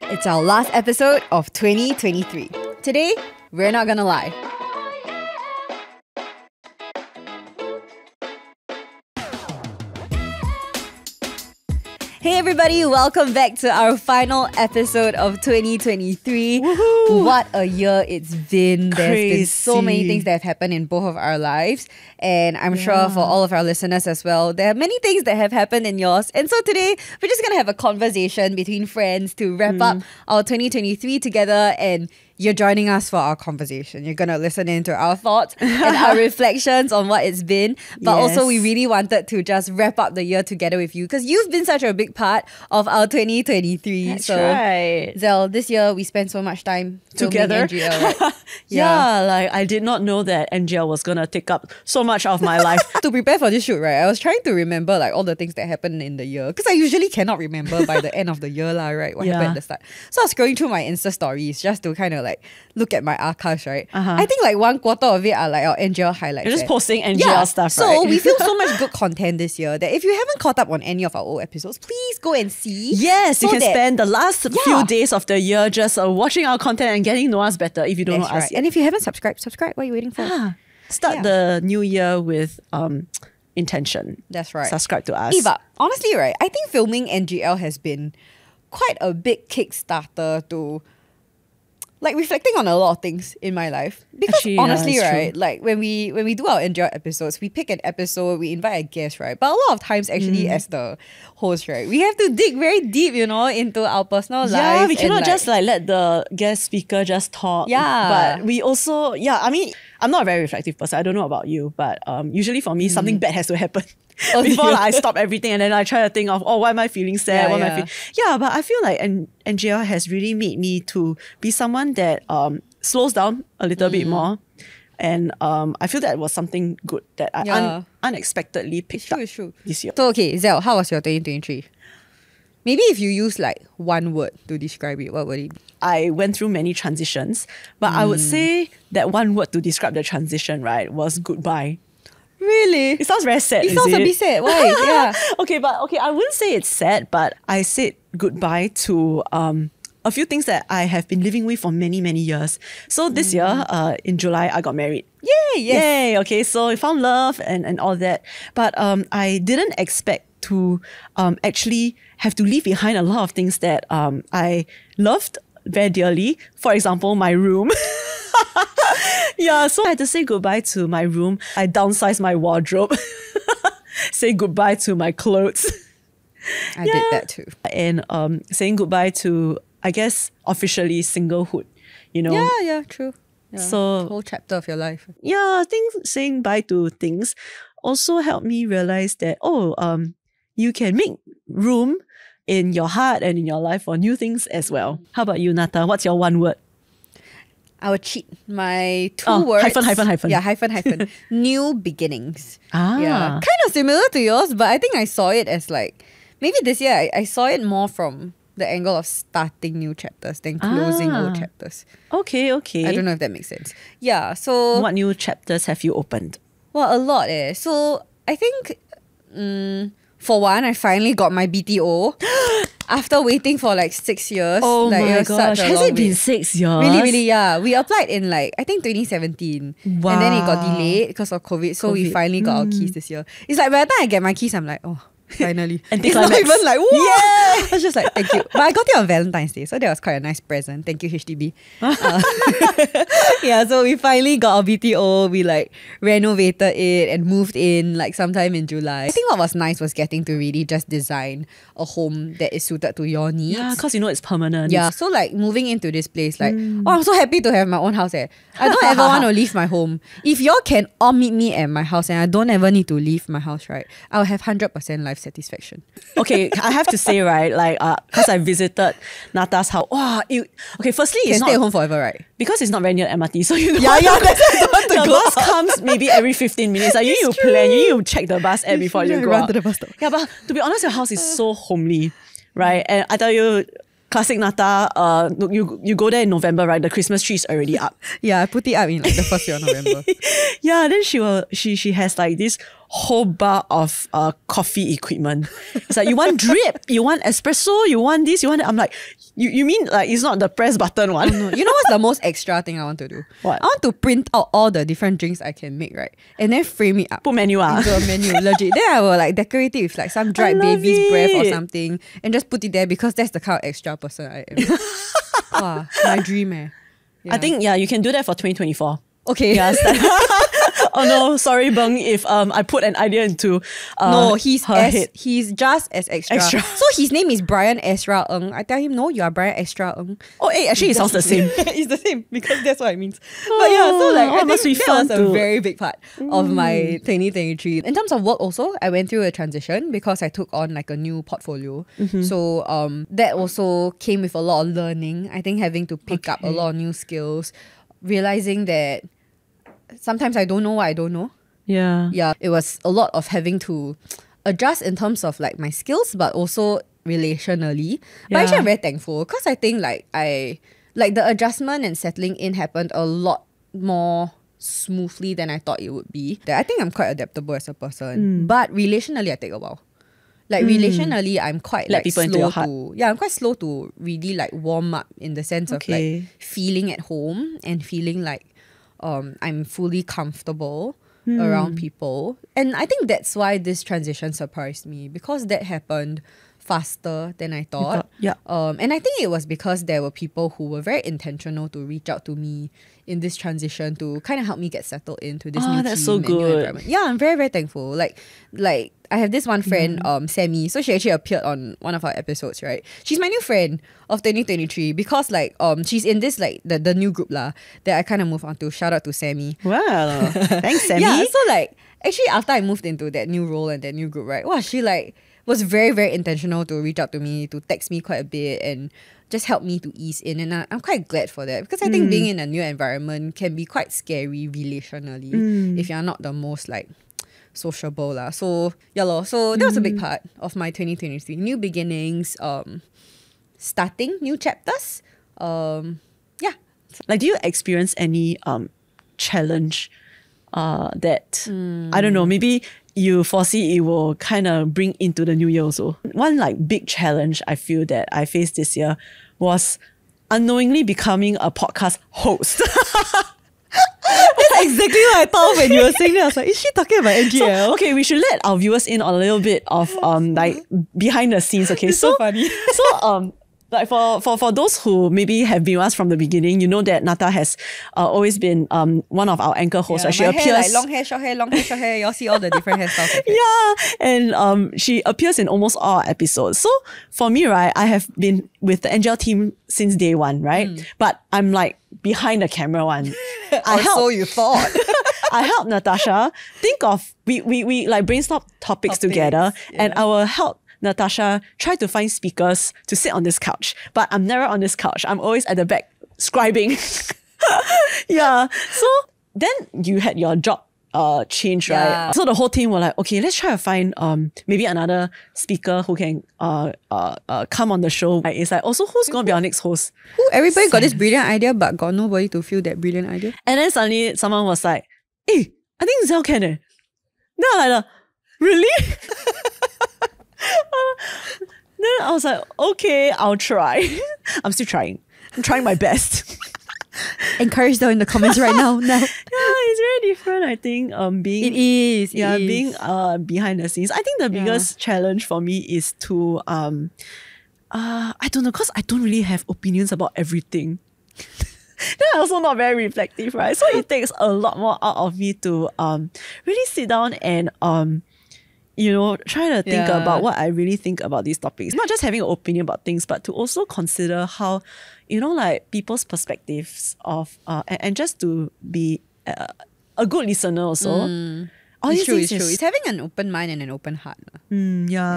It's our last episode of 2023. Today, we're not gonna lie. Hey everybody, welcome back to our final episode of 2023. Woohoo! What a year it's been. There's Crazy. been so many things that have happened in both of our lives. And I'm sure for all of our listeners as well, there are many things that have happened in yours. And so today, we're just going to have a conversation between friends to wrap up our 2023 together, and you're joining us for our conversation. You're going to listen into our thoughts and our reflections on what it's been. But also, we really wanted to just wrap up the year together with you because you've been such a big part of our 2023. That's right. Zel, this year we spent so much time Together. NGL, right? Yeah, like I did not know that NGL was going to take up so much of my life. To prepare for this shoot, right, I was trying to remember like all the things that happened in the year because I usually cannot remember by the end of the year, right? What happened at the start. So I was scrolling through my Insta stories just to kind of like look at my archives, right? I think like 1/4 of it are like our NGL highlights. You're just posting NGL stuff, right? So we filmed so much good content this year that if you haven't caught up on any of our old episodes, please go and see. Yes, so you can spend the last few days of the year just watching our content and getting to know us better if you don't know us yet. And if you haven't subscribed, subscribe. What are you waiting for? Start the new year with intention. That's right. Subscribe to us. But honestly, right, I think filming NGL has been quite a big Kickstarter to like reflecting on a lot of things in my life. Because Actually, honestly, that's right, true. like when we do our NGL episodes, we pick an episode, we invite a guest, right? But a lot of times actually as the host, right, we have to dig very deep, into our personal lives. Yeah, we cannot and, just like let the guest speaker just talk. Yeah. But we also, I mean, I'm not a very reflective person. I don't know about you, but usually for me, something bad has to happen. Before I stop everything and then I try to think of, why am I feeling sad? What am I feeling? Yeah, but I feel like NGL has really made me to be someone that slows down a little bit more. And I feel that was something good that I unexpectedly picked up this year. So okay, Zel, how was your 2023? Maybe if you use like one word to describe it, what would it be? I went through many transitions, but I would say that one word to describe the transition, right, was goodbye. Really? It sounds very sad. It sounds a bit sad. Why? Yeah. Okay, I wouldn't say it's sad, but I said goodbye to a few things that I have been living with for many, many years. So this year, in July, I got married. Yay! Yes. Yay! Okay, so I found love and all that. But I didn't expect to actually have to leave behind a lot of things that I loved very dearly. For example, my room. So I had to say goodbye to my room. I downsized my wardrobe. Say goodbye to my clothes. I did that too. And saying goodbye to, I guess, officially singlehood. Yeah, true. Yeah. So whole chapter of your life. I think saying bye to things also helped me realize that, you can make room in your heart and in your life for new things as well. How about you, Nata? What's your one word? I would cheat. My two words. Hyphen. Yeah, hyphen. New beginnings. Ah. Kind of similar to yours, but I think I saw it as like, maybe this year I saw it more from the angle of starting new chapters than closing old chapters. Okay. I don't know if that makes sense. Yeah, so... What new chapters have you opened? Well, a lot So I think... for one, I finally got my BTO after waiting for like 6 years. Oh like, my gosh, has it been 6 years? Really, yeah. We applied in like, I think 2017. Wow. And then it got delayed because of COVID. So we finally got our keys this year. It's like by the time I get my keys, I'm like, finally. And it's not even like, whoa! Yeah! I was just like, thank you. But I got it on Valentine's Day, so that was quite a nice present. Thank you, HDB. So we finally got our BTO. We like renovated it and moved in like sometime in July. I think what was nice was getting to really just design a home that is suited to your needs. Yeah, because it's permanent. Yeah, so like moving into this place, like, I'm so happy to have my own house. I don't ever want to leave my home. If y'all can all meet me at my house and I don't ever need to leave my house, right, I'll have 100% life satisfaction. Okay, I have to say, right, like, because I visited Nata's house. Okay, firstly, You it's can stay at not... home forever, right? Because it's not very near MRT, so you don't Yeah, that's why I don't want to the go bus comes maybe every 15 minutes. Like, you need to plan, you need to check the bus app before you go run out. to the bus stop. Yeah, but to be honest, your house is so homely, right? And I tell you, classic Nata, you go there in November, right? The Christmas tree is already up. Yeah, I put it up in like the first week of November. Yeah, then she has like this whole bar of coffee equipment. It's like, you want drip, you want espresso, you want this, you want that. I'm like, you mean like it's not the press button one? No. You know what's the most extra thing I want to do? What? I want to print out all the different drinks I can make, right? And then frame it up. Put menu into a menu, legit. Then I will like decorate it with like some dried baby's breath or something and just put it there because that's the kind of extra person I am. Wow, my dream, eh. Yeah. I think, you can do that for 2024. Okay. Yeah, oh no, sorry Beng, if I put an idea into no, he's head. He's just as extra. So his name is Brian Ezra Ng. I tell him, no, you are Brian Ezra Ng. Oh, hey, actually it sounds the same. It's the same because that's what it means. But yeah, so like I think that was a very big part of my 2023. In terms of work also, I went through a transition because I took on like a new portfolio. So that also came with a lot of learning. I think having to pick up a lot of new skills, realizing that sometimes I don't know what I don't know. Yeah, it was a lot of having to adjust in terms of like my skills, but also relationally. But actually I'm very thankful because I think like the adjustment and settling in happened a lot more smoothly than I thought it would be. I think I'm quite adaptable as a person, but relationally I take a while. Like relationally, I'm quite like slow to I'm quite slow to really like warm up in the sense of like feeling at home and feeling like I'm fully comfortable around people. And I think that's why this transition surprised me because that happened faster than I thought. And I think it was because there were people who were very intentional to reach out to me in this transition to kind of help me get settled into this new that's team so and new good. environment. Yeah, I'm very, very thankful. Like I have this one friend, Sammy. So she actually appeared on one of our episodes, right? She's my new friend of 2023 because like she's in this like the new group lah that I kind of moved on to. Shout out to Sammy. Wow. Thanks, Sammy. Yeah, so like actually after I moved into that new role and that new group, right? Wow, she like was very, very intentional to reach out to me, to text me quite a bit and just help me to ease in. And I'm quite glad for that because I think being in a new environment can be quite scary relationally if you're not the most like sociable lah. So yeah lor. So that was a big part of my 2023. New beginnings, starting new chapters. Yeah. Like, do you experience any challenge that I don't know, maybe you foresee it will kind of bring into the new year also? One like big challenge I feel that I faced this year was unknowingly becoming a podcast host. That's exactly what I thought when you were saying that. I was like, is she talking about NGL? So, okay, we should let our viewers in on a little bit of like behind the scenes. Okay, it's so funny. So like for those who maybe have been with us from the beginning, you know that Nata has always been one of our anchor hosts. Yeah, she my appears hair, like long hair, short hair, long hair, short hair. Y'all see all the different hairstyles. Yeah, and she appears in almost all our episodes. So for me, right, I have been with the NGL team since day one, right? But I'm like behind the camera one. So you thought. I help Natasha think of we like brainstorm topics together, and I will help Natasha try to find speakers to sit on this couch. But I'm never on this couch. I'm always at the back scribing. Yeah. So then you had your job change, right? So the whole team were like, okay, let's try to find maybe another speaker who can come on the show. Like, it's like, also who's gonna be our next host? Everybody got this brilliant idea, but got nobody to feel that brilliant idea. And then suddenly someone was like, hey, I think Zel can. Then I'm like, really? Then I was like, okay, I'll try. I'm still trying. I'm trying my best. Encourage them in the comments right now. Yeah, it's very different, I think. Being being behind the scenes. I think the biggest challenge for me is to I don't know, because I don't really have opinions about everything. Then I'm also not very reflective, right? So it takes a lot more out of me to really sit down and you know, try to think about what I really think about these topics. Not just having an opinion about things, but to also consider how, you know, like people's perspectives of, and just to be a good listener also. It's true. It's having an open mind and an open heart.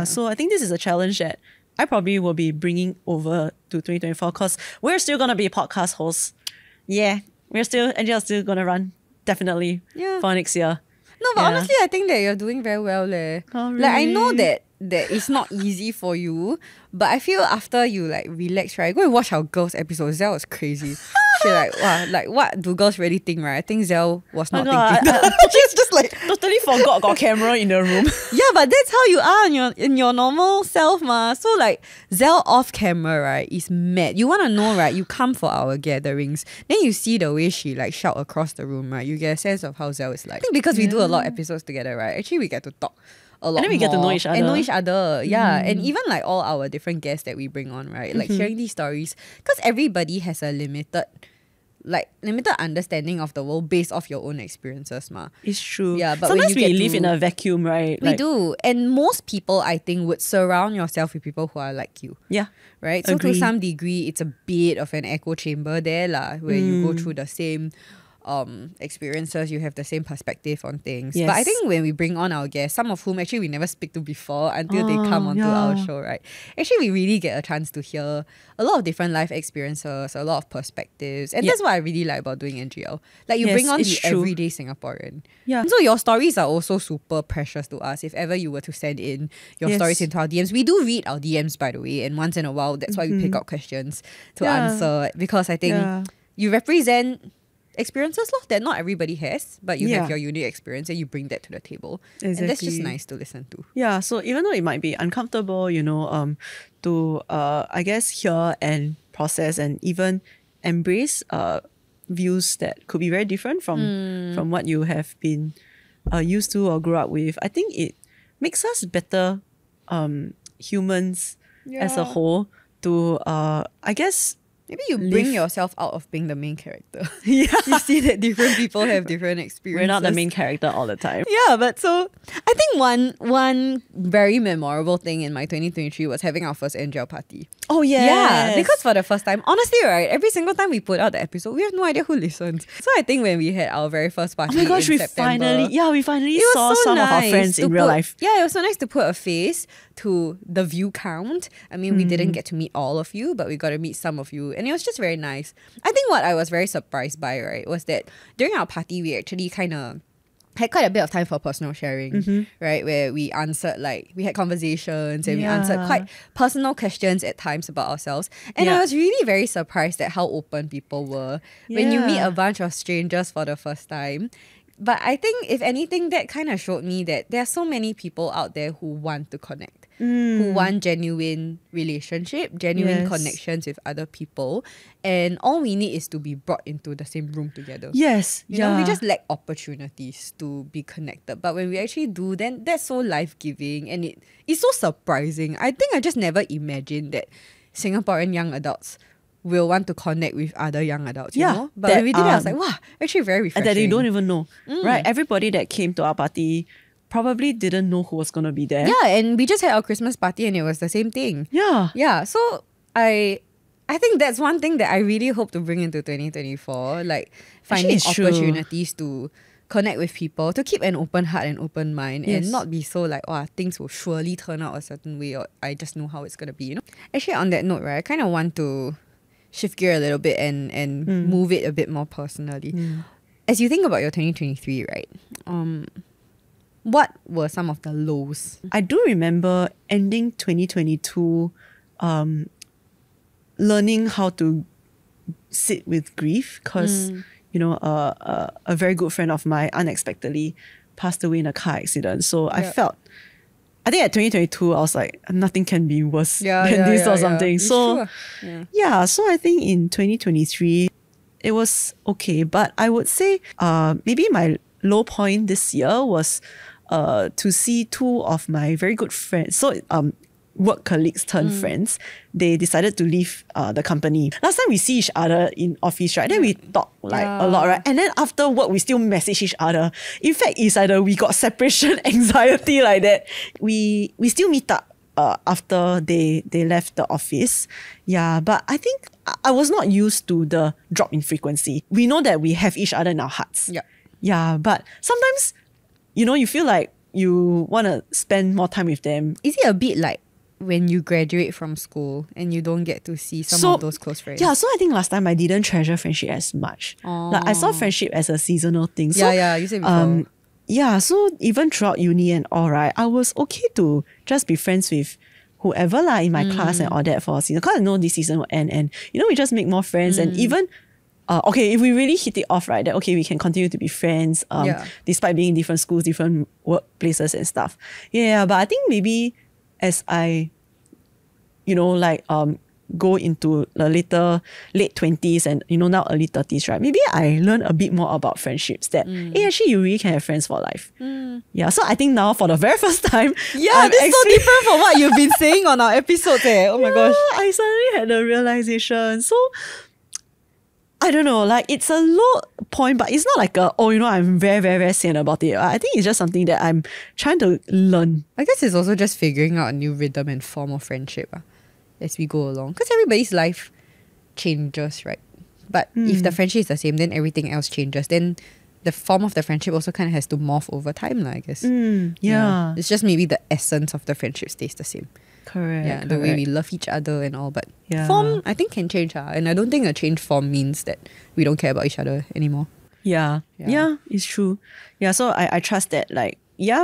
So I think this is a challenge that I probably will be bringing over to 2024 because we're still going to be podcast hosts. Yeah, NGL still going to run, definitely, for next year. No, but honestly, I think that you're doing very well leh. Oh, really? Like, I know that it's not easy for you, but I feel after you like relax, right? Go and watch our girls episode. That was crazy. She like, wow, like what do girls really think, right? I think Zell was not God, thinking. She's just like totally forgot got camera in the room. yeah, but that's how you are in your normal self, ma. So like Zell off camera, right, is mad. You wanna know, right? You come for our gatherings, then you see the way she like shout across the room, right? You get a sense of how Zell is like. I think because we do a lot of episodes together, right? Actually, we get to talk a lot And then we get to know each other. And know each other, yeah. And even like all our different guests that we bring on, right? Like hearing these stories, because everybody has a limited understanding of the world based off your own experiences, ma. It's true. Yeah, but sometimes when you we live in a vacuum, right? We do. And most people, I think, would surround yourself with people who are like you. Yeah. Right? So Agree. to some degree, it's a bit of an echo chamber there, lah, where you go through the same experiences, you have the same perspective on things. Yes. But I think when we bring on our guests, some of whom actually we never speak to before until they come onto our show, right? Actually, we really get a chance to hear a lot of different life experiences, a lot of perspectives. And that's what I really like about doing NGL. Like you bring on the everyday Singaporean. Yeah. And so your stories are also super precious to us. If ever you were to send in your stories into our DMs, we do read our DMs, by the way, and once in a while, that's why we pick out questions to answer, because I think you represent experiences that not everybody has, but you have your unique experience and you bring that to the table. Exactly. And that's just nice to listen to. Yeah, so even though it might be uncomfortable, you know, to I guess hear and process and even embrace views that could be very different from what you have been used to or grew up with, I think it makes us better humans as a whole to I guess maybe you bring yourself out of being the main character. You see that different people have different experiences. We're not the main character all the time. Yeah, but so I think one very memorable thing in my 2023 was having our first NGL party. Oh yeah. Yeah, because for the first time, honestly, right, every single time we put out the episode, we have no idea who listens. So I think when we had our very first party, oh my gosh, in we September, finally saw some of our friends in real life. Yeah, it was so nice to put a face to the view count. I mean, we didn't get to meet all of you, but we got to meet some of you, and it was just very nice. I think what I was very surprised by, right, was that during our party, we actually kind of had quite a bit of time for personal sharing, right? Where we answered, like, we had conversations and we answered quite personal questions at times about ourselves. And I was really very surprised at how open people were when you meet a bunch of strangers for the first time. But I think, if anything, that kind of showed me that there are so many people out there who want to connect, who want genuine relationship, genuine connections with other people. And all we need is to be brought into the same room together. Yes. You know, we just lack opportunities to be connected. But when we actually do, then that's so life-giving and it's so surprising. I think I just never imagined that Singaporean young adults will want to connect with other young adults, you know? But when we did it, I was like, wow, actually very refreshing. That they don't even know, right? Everybody that came to our party probably didn't know who was going to be there. Yeah, and we just had our Christmas party and it was the same thing. Yeah. Yeah, so I think that's one thing that I really hope to bring into 2024, like finding opportunities to connect with people, to keep an open heart and open mind and not be so like, oh, things will surely turn out a certain way or I just know how it's going to be, you know? Actually, on that note, right, I kind of want to shift gear a little bit and move it a bit more personally. As you think about your 2023, right, what were some of the lows? I do remember ending 2022 learning how to sit with grief because, you know, a very good friend of mine unexpectedly passed away in a car accident. So I think at 2022, I was like, nothing can be worse than this or something. So, so I think in 2023, it was okay. But I would say maybe my low point this year was to see two of my very good friends. So, work colleagues turned friends, they decided to leave the company. Last time we see each other in office, right? Then we talk like a lot, right? And then after work, we still message each other. In fact, it's either we got separation anxiety like that. We still meet up after they left the office. Yeah, but I think I was not used to the drop in frequency. We know that we have each other in our hearts. Yeah, but sometimes, you know, you feel like you want to spend more time with them. Is it a bit like when you graduate from school and you don't get to see some of those close friends? Yeah, so I think last time I didn't treasure friendship as much. Like I saw friendship as a seasonal thing. So, you said before. Yeah, so even throughout uni and all, right, I was okay to just be friends with whoever in my class and all that for a season. Because I know this season will end and, you know, we just make more friends and even okay, if we really hit it off, right, that okay, we can continue to be friends, despite being in different schools, different workplaces and stuff. Yeah, but I think maybe as I, go into the late 20s and, now early 30s, right, maybe I learn a bit more about friendships that, hey, actually, you really can have friends for life. Yeah, so I think now for the very first time, this is so different from what you've been saying on our episodes. Oh my gosh. I suddenly had a realization. So, I don't know, like it's a low point, but it's not like I'm very, very, very sane about it. I think it's just something that I'm trying to learn. I guess it's also just figuring out a new rhythm and form of friendship as we go along. Because everybody's life changes, right? But if the friendship is the same, then everything else changes. Then the form of the friendship also kind of has to morph over time, I guess. Yeah. It's just maybe the essence of the friendship stays the same. Correct. Yeah, the way we love each other and all. But Yeah. form, I think, can change. And I don't think a changed form means that we don't care about each other anymore. Yeah, it's true. Yeah, so I trust that I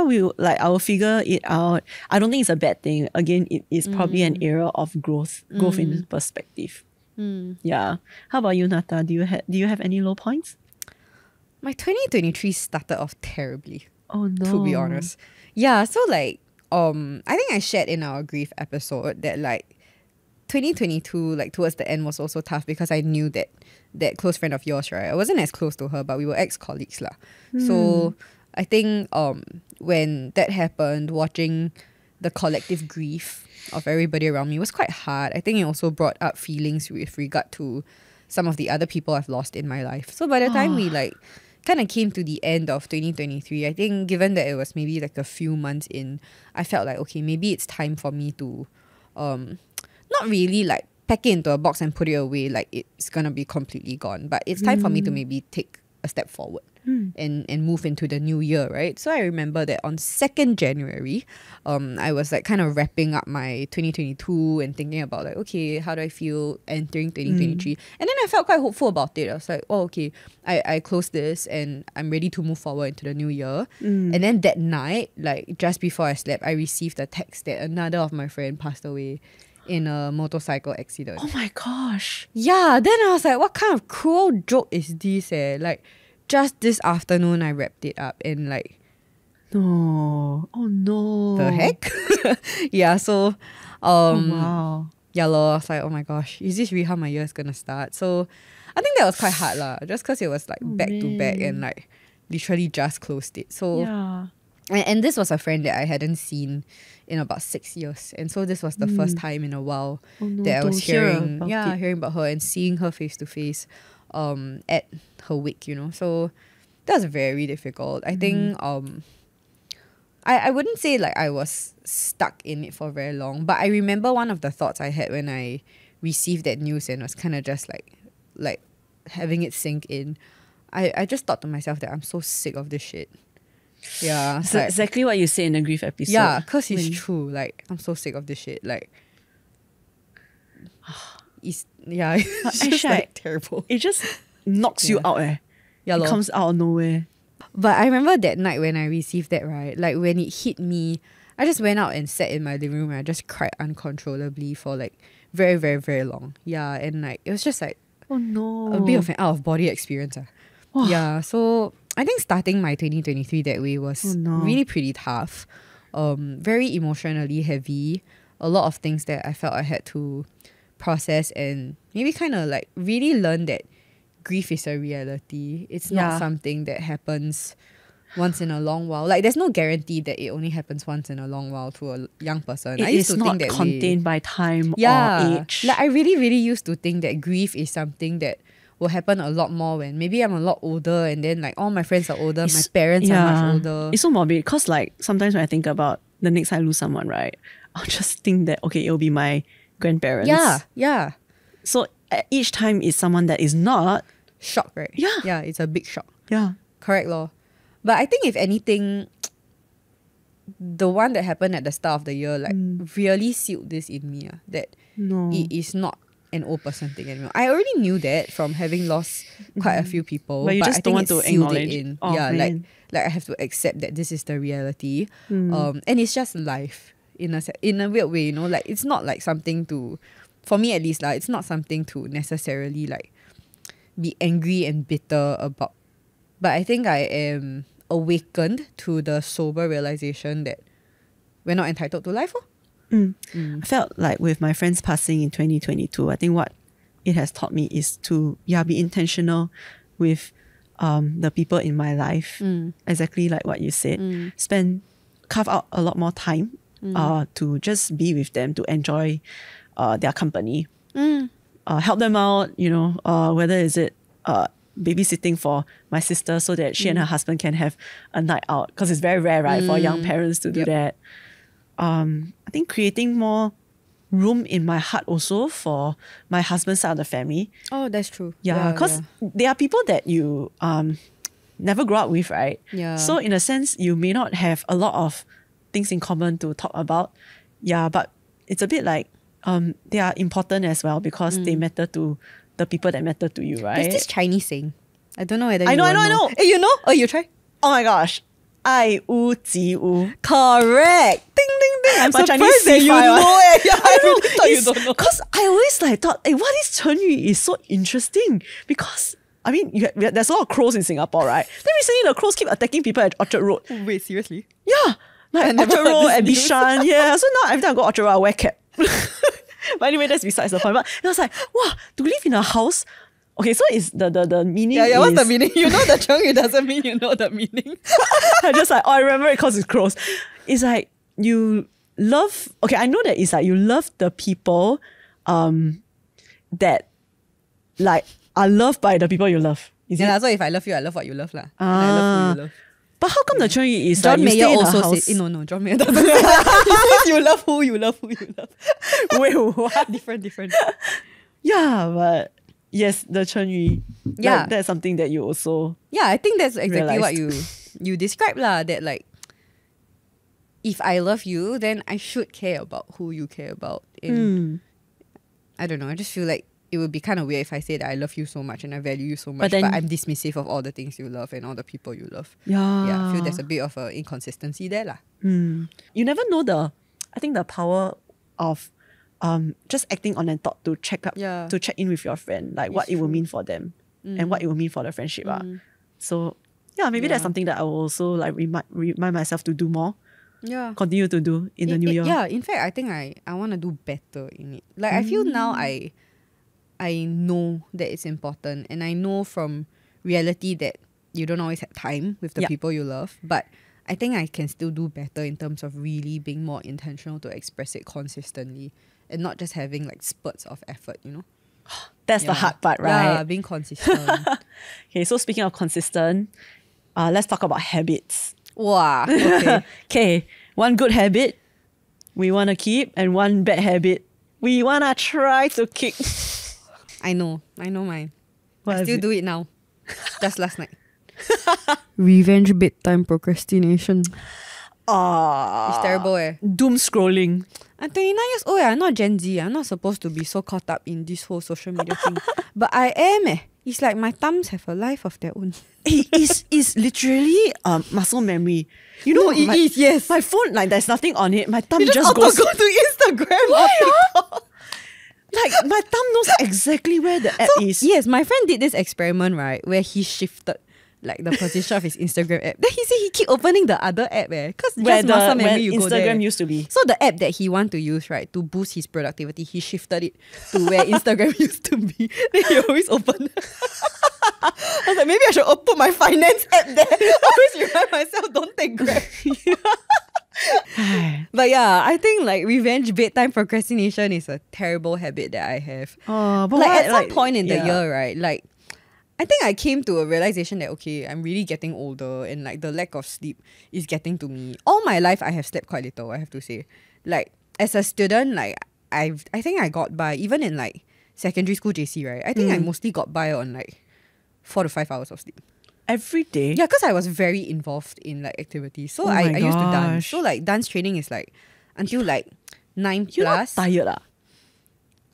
will figure it out. I don't think it's a bad thing. Again, it is probably an era of growth in perspective. Yeah. How about you, Nata? Do you have any low points? My 2023 started off terribly. Oh no. To be honest. Yeah, so I think I shared in our grief episode that 2022, towards the end was also tough because I knew that close friend of yours, right? I wasn't as close to her, but we were ex-colleagues lah. So I think when that happened, watching the collective grief of everybody around me was quite hard. I think it also brought up feelings with regard to some of the other people I've lost in my life. So by the time we kind of came to the end of 2023, I think given that it was maybe a few months in, I felt okay, maybe it's time for me to not really pack it into a box and put it away it's gonna be completely gone, but it's time for me to maybe take a step forward and move into the new year, right? So I remember that on 2nd January, I was kind of wrapping up my 2022 and thinking about okay, how do I feel entering 2023? And then I felt quite hopeful about it. I was okay, I closed this and I'm ready to move forward into the new year. And then that night, just before I slept, I received a text that another of my friend passed away in a motorcycle accident. Oh my gosh. Yeah, then I was what kind of cruel joke is this? Just this afternoon, I wrapped it up and no. Oh no. The heck? Yeah, so wow. Yeah, lor, I was oh my gosh, is this really how my year is gonna start? So I think that was quite hard lah, just because it was back to back and literally just closed it. So yeah. And this was a friend that I hadn't seen in about 6 years. And so this was the first time in a while that I was hearing about her and seeing her face to face at her wake, So that was very difficult. I think I wouldn't say I was stuck in it for very long, but I remember one of the thoughts I had when I received that news and was kind of just like having it sink in. I just thought to myself that I'm so sick of this shit. Yeah. So exactly what you said in the grief episode. Yeah, because it's true. I'm so sick of this shit. It's just terrible. It just knocks you out. Yeah, it comes out of nowhere. But I remember that night when I received that, right? When it hit me, I just went out and sat in my living room and I just cried uncontrollably for very, very, very long. Yeah, and it was just oh no, a bit of an out of body experience. Wow. Yeah, so I think starting my 2023 that way was really pretty tough. Very emotionally heavy. A lot of things that I felt I had to process and maybe kind of really learn that grief is a reality. It's not something that happens once in a long while. There's no guarantee that it only happens once in a long while to a young person. I used to think that contained by time or age. I really, really used to think that grief is something that will happen a lot more when maybe I'm a lot older and then all my friends are older, my parents are much older. It's so morbid because sometimes when I think about the next time I lose someone, right, I'll just think that okay, it'll be my grandparents. Yeah. So each time is someone that is not shock, right? Yeah, it's a big shock. Yeah. Correct, lor. But I think if anything, the one that happened at the start of the year really sealed this in me. That it is not an old person thing anymore. I already knew that from having lost quite a few people. But you just don't want to acknowledge it. Oh, yeah, man. I have to accept that this is the reality. And it's just life in a weird way, it's not something to, for me at least, it's not something to necessarily be angry and bitter about. But I think I am awakened to the sober realization that we're not entitled to life. I felt like with my friends passing in 2022, I think what it has taught me is to be intentional with the people in my life. Exactly like what you said. Carve out a lot more time to just be with them, to enjoy their company. Help them out, whether is it babysitting for my sister so that she and her husband can have a night out, because it's very rare, right, for young parents to do that. I think creating more room in my heart also for my husband's side of the family. Oh, that's true. Yeah, because there are people that you never grow up with, right? Yeah. So in a sense, you may not have a lot of things in common to talk about. Yeah, but it's a bit like they are important as well because they matter to the people that matter to you, right? There's this Chinese saying. I don't know whether I you know. Hey, you know? Oh, you try? Oh my gosh. Ai wu ji wu. Correct. Ding, ding, ding. I'm My surprised Chinese that you C5 know it. Yeah, I really thought you It's- don't know. Because I always thought, what is 成语 is so interesting because I mean, there's a lot of crows in Singapore, right? Then recently the crows keep attacking people at Orchard Road. Wait, seriously? Yeah, like never Orchard heard Road this and news. Bishan. Yeah, so now every time I go Orchard Road, I wear cap. But anyway, that's besides the point. But I was like, wow, to live in a house. Okay, so it's the meaning. Yeah, what's the is- meaning? You know the Cheng doesn't mean you know the meaning. I just like, I remember it because it's crows. It's like you love. Okay, I know that it's like you love the people, that like are loved by the people you love. Is Yeah, it? so if I love you, I love what you love. And I love who you love. But how come the 成语 is John like you Mayer stay in a also house? said, no, John Mayer doesn't say that. He says you love who you love who you love. Wait, what? Different. Yeah, but yes, the 成语. Yeah. Like, that's something that you also. Yeah, I think that's exactly what Realised. you described lah. That like, if I love you, then I should care about who you care about. And I don't know. I just feel like it would be kind of weird if I say that I love you so much and I value you so much, but, then- I'm dismissive of all the things you love and all the people you love. Yeah. Yeah, I feel there's a bit of an inconsistency there lah. You never know I think the power of just acting on a thought to check up, Yeah. to check in with your friend, like what it will mean for them and what it will mean for the friendship. So yeah, maybe that's something that I will also like remind myself to do more, Yeah. continue to do in the new year. Yeah, in fact, I think I want to do better in it. Like, I feel now I know that it's important, and I know from reality that you don't always have time with the Yup. people you love, but I think I can still do better in terms of really being more intentional to express it consistently and not just having like spurts of effort, you know? That's the hard part, right? Yeah, being consistent. Okay, so speaking of consistent, let's talk about habits. Wow. Okay. Okay, one good habit we want to keep and one bad habit we want to try to kick. I know mine. What I is still it? do it now. Just last night. Revenge bedtime procrastination. It's terrible Doom scrolling. I'm 29 years old. I'm not Gen Z. I'm not supposed to be so caught up in this whole social media thing. But I am. It's like my thumbs have a life of their own. It's literally muscle memory. You know, No, it is, yes. My phone, like there's nothing on it. My thumb You just auto goes. go to Instagram. Why, or TikTok. Like my thumb knows exactly where the app is. Yes, my friend did this experiment, right, where he shifted like the position of his Instagram app. Then he said he keep opening the other app, because Where just muscle where memory you go there. Instagram used to be. So the app that he want to use, right, to boost his productivity, he shifted it to where Instagram used to be. Then he always open. I was like, maybe I should put my finance app there. Always remind myself, don't take Grab. But yeah, I think like revenge bedtime procrastination is a terrible habit that I have. But Like what, at some point in the yeah. year, right, like I think I came to a realization that okay, I'm really getting older and like the lack of sleep is getting to me. All my life I have slept quite little, I have to say. Like as a student, like I think I got by, even in like secondary school JC, right? I think I mostly got by on like 4 to 5 hours of sleep. Every day. Yeah, because I was very involved in like activities. So Oh I my used to dance. gosh. So like dance training is like until like 9 You're plus. not tired lah.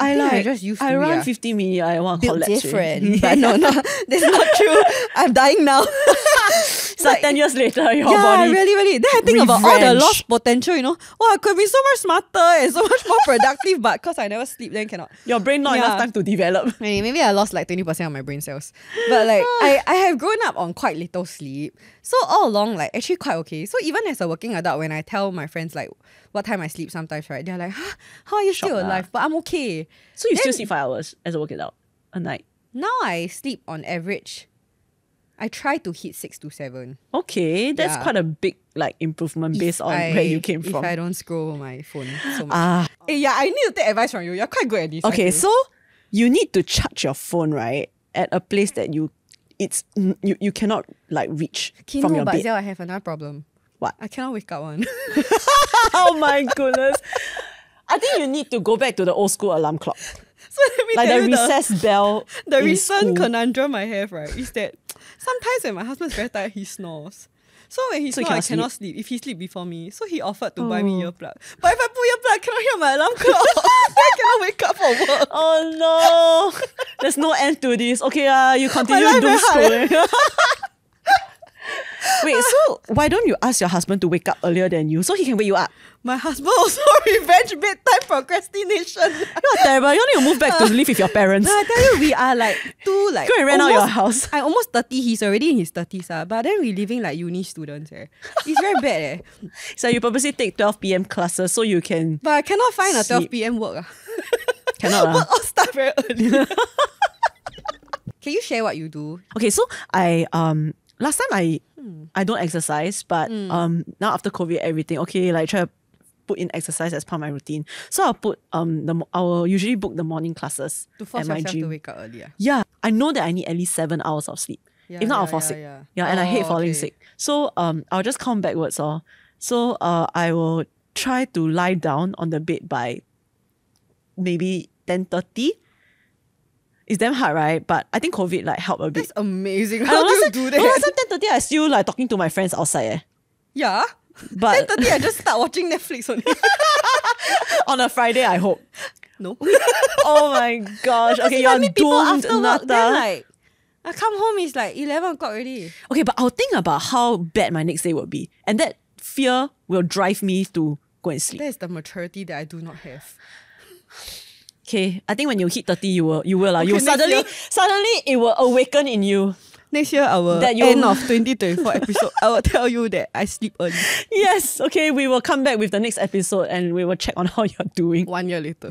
I think I just used to, run yeah. 50 minutes, I want to Built collapse. different. already. But no, that's not true. I'm dying now. So 10 years later, your yeah, body. really. Then I think about all the revenge. lost potential, Wow, I could be so much smarter and so much more productive, but because I never sleep, then cannot. Your brain not enough time to develop. Maybe I lost like 20% of my brain cells. But like I have grown up on quite little sleep. So all along, like actually quite okay. So even as a working adult, when I tell my friends like what time I sleep sometimes, right? They're like, huh? How are you still Shocked alive? But I'm okay. So you still sleep 5 hours as a working adult a night? Now I sleep on average. I try to hit 6 to 7. Okay, that's quite a big like improvement based on where you came from. If I don't scroll my phone so much. Yeah, I need to take advice from you. You're quite good at this. Okay, so you need to charge your phone, right, at a place that you cannot like reach from your but bed. I have another problem. What? I cannot wake up one. Oh my goodness. I think you need to go back to the old school alarm clock. So let me Like tell the you recess bell. the in recent school. conundrum I have, right, is that sometimes when my husband's very tired, he snores. So when he So you snores, I cannot cannot sleep if he sleep before me. So he offered to buy me earplug. But if I put earplug, I cannot hear my alarm clock. I cannot wake up for work. Oh no. There's no end to this. Okay, you continue life doom very scrolling. Wait, so why don't you ask your husband to wake up earlier than you so he can wake you up? My husband also revenge bedtime procrastination. You're terrible. You need to move back to live with your parents. No, I tell you, we are like two like Go and rent out your house. I'm almost 30. He's already in his 30s. But then we living like uni students. It's very bad. So you purposely take 12 p.m. classes so you can... But I cannot find a 12 sleep. p.m. work. Cannot. Work all start very early. Can you share what you do? Okay, so I last time I don't exercise, but now after COVID everything, okay, like try to put in exercise as part of my routine. So I'll put I will usually book the morning classes To force at my yourself gym. to wake up early. Yeah, I know that I need at least 7 hours of sleep. If not, I'll fall sick. Yeah, and I hate falling sick. So I'll just count backwards. So I will try to lie down on the bed by maybe 10:30. It's damn hard, right? But I think COVID like helped a bit. That's amazing. How do you do that? No, last time 10:30 I still like talking to my friends outside. Yeah. But 10:30 I just start watching Netflix only. on a Friday, I hope. No. Oh my gosh. Okay, If I you're meet people doomed, after work, then Nata. like I come home, it's like 11 o'clock already. Okay, but I'll think about how bad my next day will be. And that fear will drive me to go and sleep. That is the maturity that I do not have. Okay, I think when you hit 30, you will. You will next suddenly year. it will awaken in you. Next year, our That you- end of 2024 episode, I will tell you that I sleep early. Yes, okay, we will come back with the next episode and we will check on how you're doing. 1 year later.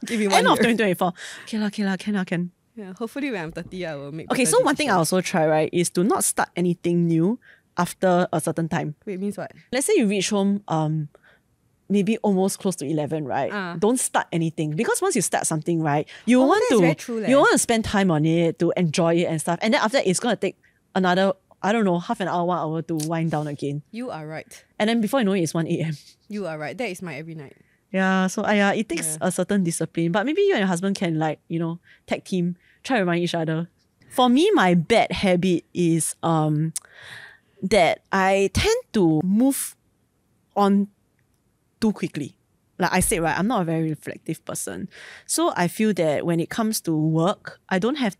Give me 1 End year. of 2024. Can. Yeah, hopefully when I'm 30, I will make Okay, better so one thing I decisions. also try, right, is to not start anything new after a certain time. Wait, means what? Let's say you reach home maybe almost close to 11, right? Don't start anything. Because once you start something, right, you want that's to very true, leh. you want to spend time on it, to enjoy it and stuff. And then after that, it's gonna take another, I don't know, half an hour, 1 hour to wind down again. You are right. And then before you know it, it's 1 a.m. You are right. That is my every night. Yeah, so it takes a certain discipline. But maybe you and your husband can like, tag team, try to remind each other. For me, my bad habit is that I tend to move on too quickly. Like I said, right, I'm not a very reflective person. So I feel that when it comes to work, I don't have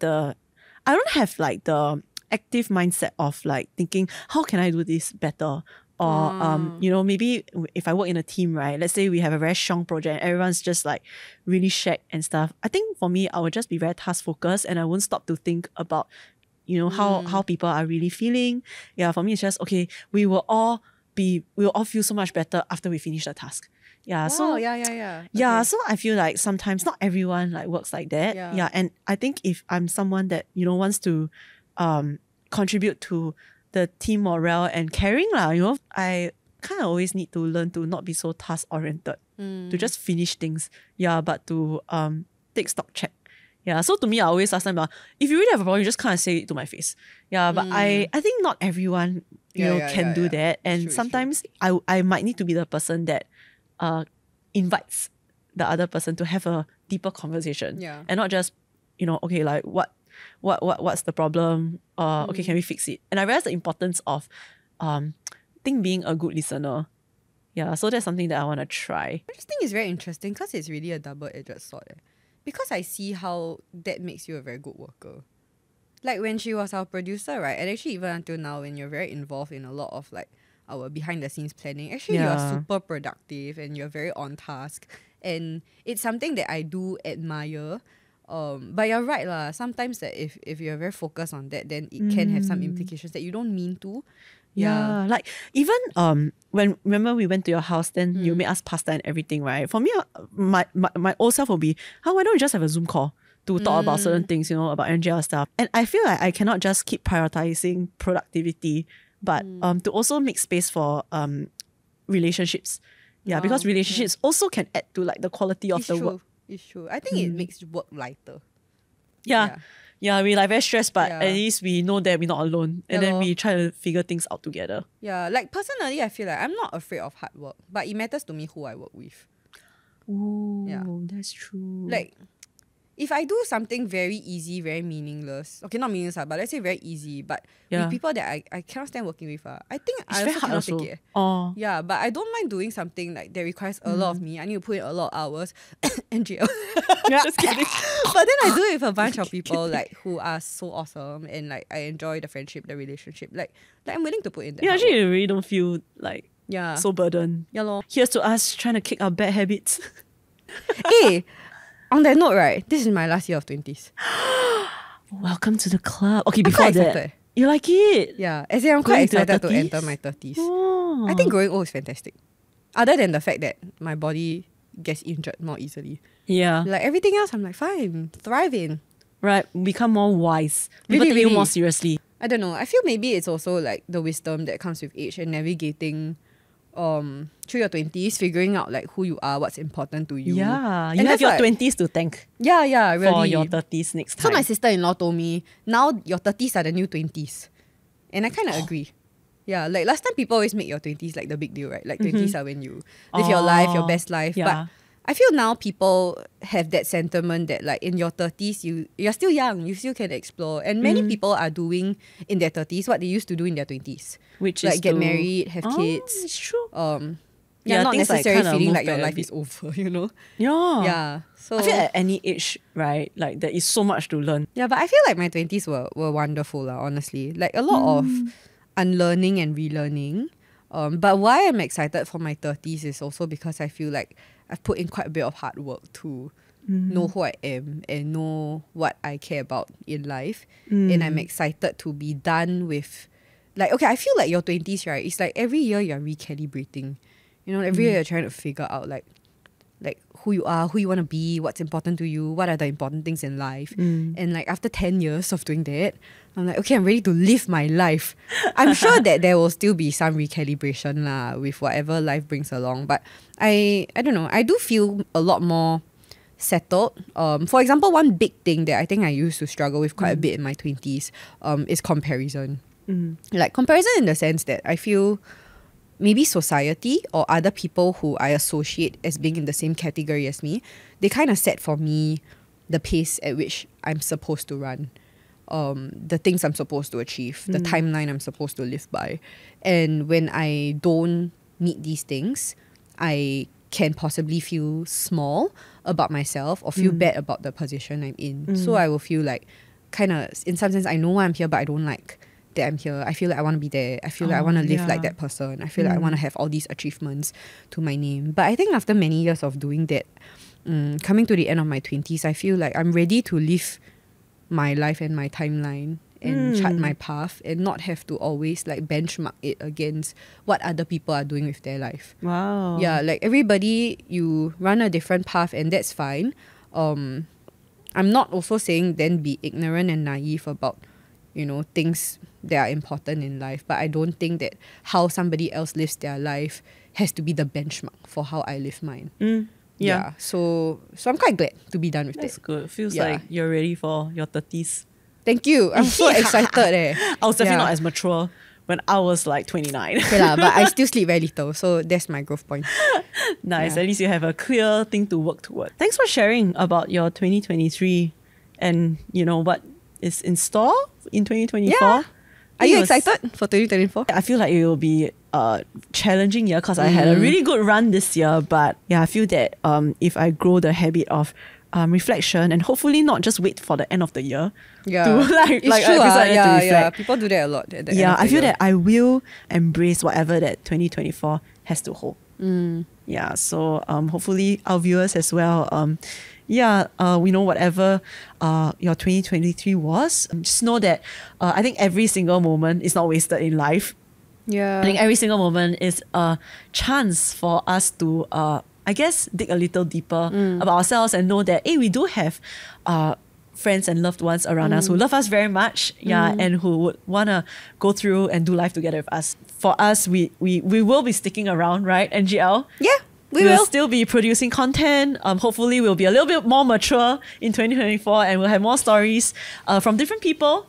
like the active mindset of like thinking, how can I do this better? Or, maybe if I work in a team, right, let's say we have a very strong project and everyone's just like really shacked and stuff. I think for me, I would just be very task focused and I won't stop to think about, how people are really feeling. Yeah, for me, it's just, okay, we will all feel so much better after we finish the task. Yeah, so yeah. yeah, Okay. so I feel like sometimes not everyone like works like that. Yeah. Yeah, and I think if I'm someone that wants to contribute to the team morale and caring lah, I kind of always need to learn to not be so task oriented, to just finish things. Yeah, but to take stock check. Yeah, so to me, I always ask them about, if you really have a problem, you just kind of say it to my face. Yeah, but I think not everyone can do that, and True. sometimes I might need to be the person that invites the other person to have a deeper conversation. Yeah. And not just, okay, like what's the problem? Okay, can we fix it? And I realize the importance of being a good listener. Yeah, so that's something that I want to try. I just think it's very interesting because it's really a double-edged sword. Because I see how that makes you a very good worker. like when she was our producer, right? And actually even until now, when you're very involved in a lot of like our behind the scenes planning, actually you're super productive and you're very on task. And it's something that I do admire. But you're right lah. Sometimes that if you're very focused on that, then it can have some implications that you don't mean to. Yeah, like even when remember we went to your house, then you made us pasta and everything, right? For me, my old self will be, why don't we just have a Zoom call to talk about certain things, you know, about NGL stuff. And I feel like I cannot just keep prioritizing productivity, but to also make space for relationships. Yeah, because relationships also can add to like the quality of the work. It's true. I think it makes work lighter. Yeah, we like very stressed, but at least we know that we're not alone. And then we try to figure things out together. Yeah, like personally, I feel like I'm not afraid of hard work, but it matters to me who I work with. Oh, that's true. Like, if I do something very easy, very meaningless, okay, not meaningless, but let's say very easy, but with people that I cannot stand working with, I think it's I very also hard cannot take it. Yeah, but I don't mind doing something like that requires a lot of me. I need to put in a lot of hours. NGL. Just kidding. But then I do it with a bunch of people like who are so awesome and like I enjoy the friendship, the relationship. Like I'm willing to put in that. Yeah, actually you really don't feel like so burdened. Yeah lor. Here's to us trying to kick our bad habits. Hey, on that note, right, this is my last year of 20s. Welcome to the club. Okay, I'm before quite that, excited. you like it? Yeah, as in I'm quite Going to your excited to 30s? enter my 30s. Oh. I think growing old is fantastic. Other than the fact that my body gets injured more easily. Yeah. Like everything else, I'm like, fine, thriving. Right, become more wise. People take you more seriously. I don't know. I feel maybe it's also like the wisdom that comes with age and navigating through your 20s, figuring out like who you are, what's important to you. Yeah, you and have your like, 20s to thank. Yeah, really. For your 30s next time. So my sister-in-law told me, now your 30s are the new 20s. And I kind of agree. Yeah, like last time people always make your 20s like the big deal, right? Like 20s are when you live your life, your best life. Yeah. But I feel now people have that sentiment that like in your 30s, you're still young, you still can explore. And many people are doing in their 30s what they used to do in their 20s. Which like is get married, have kids. It's true. Not necessarily like feeling like your life is over, you know? Yeah. So I feel at any age, right? Like there is so much to learn. yeah, but I feel like my 20s were wonderful, honestly. Like a lot of unlearning and relearning. But why I'm excited for my 30s is also because I feel like I've put in quite a bit of hard work to know who I am and know what I care about in life. And I'm excited to be done with, like, okay, I feel like your 20s, right? It's like every year you're recalibrating. You know, every year you're trying to figure out like who you are, who you want to be, what's important to you, what are the important things in life. And like after 10 years of doing that, I'm like, okay, I'm ready to live my life. I'm sure that there will still be some recalibration lah with whatever life brings along. But I don't know, I do feel a lot more settled. For example, one big thing that I think I used to struggle with quite a bit in my 20s is comparison. Like comparison in the sense that I feel maybe society or other people who I associate as being in the same category as me, they kind of set for me the pace at which I'm supposed to run, the things I'm supposed to achieve, the timeline I'm supposed to live by. And when I don't meet these things, I can possibly feel small about myself or feel bad about the position I'm in. So I will feel like kind of, in some sense, I know why I'm here, but I don't like that I'm here. I feel like I want to be there. I feel like I want to live like that person. I feel like I want to have all these achievements to my name. But I think after many years of doing that, coming to the end of my 20s, I feel like I'm ready to live my life and my timeline and chart my path and not have to always like benchmark it against what other people are doing with their life. Wow. Yeah, like everybody, you run a different path and that's fine. I'm not also saying then be ignorant and naive about, you know, things that are important in life. But I don't think that how somebody else lives their life has to be the benchmark for how I live mine. Yeah. So I'm quite glad to be done with That's that. good. Feels like you're ready for your 30s. Thank you. I'm so excited. I was definitely not as mature when I was like 29. Okay lah, but I still sleep very little. So that's my growth point. Nice. At least you have a clear thing to work toward. Thanks for sharing about your 2023 and, you know, what is in store in 2024. Yeah. Are you excited for 2024? I feel like it will be a challenging year because I had a really good run this year. But yeah, I feel that if I grow the habit of reflection, and hopefully not just wait for the end of the year Yeah, to it's like true. episode to Yeah, reflect. people do that a lot. At the end Yeah, of the I feel year. that I will embrace whatever that 2024 has to hold. Yeah, so hopefully our viewers as well. We know whatever your 2023 was. Just know that I think every single moment is not wasted in life. Yeah, I think every single moment is a chance for us to, I guess, dig a little deeper about ourselves and know that, hey, we do have friends and loved ones around us who love us very much, and who would want to go through and do life together with us. For us, we will be sticking around, right, NGL? yeah, we We'll will. still be producing content. Hopefully, we'll be a little bit more mature in 2024, and we'll have more stories from different people,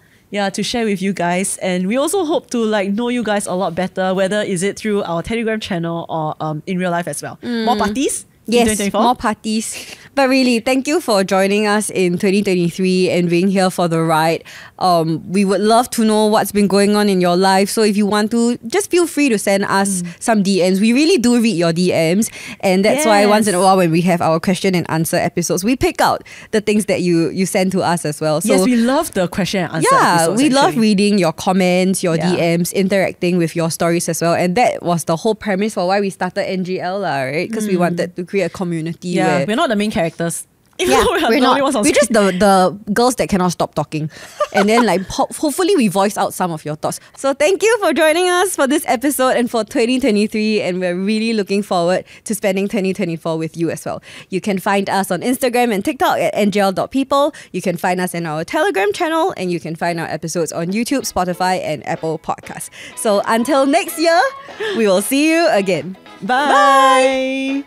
to share with you guys. And we also hope to know you guys a lot better, whether is it through our Telegram channel or in real life as well. More parties. In Yes, 2024. more parties. But really, thank you for joining us in 2023 and being here for the ride. We would love to know what's been going on in your life. So if you want to, just feel free to send us some DMs. We really do read your DMs. And that's why once in a while when we have our question and answer episodes, we pick out the things that you send to us as well. So Yes, we love the question and answer yeah, episodes, we love actually. reading your comments, your Yeah. DMs, interacting with your stories as well. And that was the whole premise for why we started NGL, right? Because we wanted to create a community Yeah, where we're not the main characters. yeah, we're we're the only ones not. on We're just screen. the girls that cannot stop talking. And then hopefully we voice out some of your thoughts. So thank you for joining us for this episode and for 2023. And we're really looking forward to spending 2024 with you as well. You can find us on Instagram and TikTok at ngl.people. You can find us in our Telegram channel, and you can find our episodes on YouTube, Spotify, and Apple Podcasts. So until next year, we will see you again. Bye.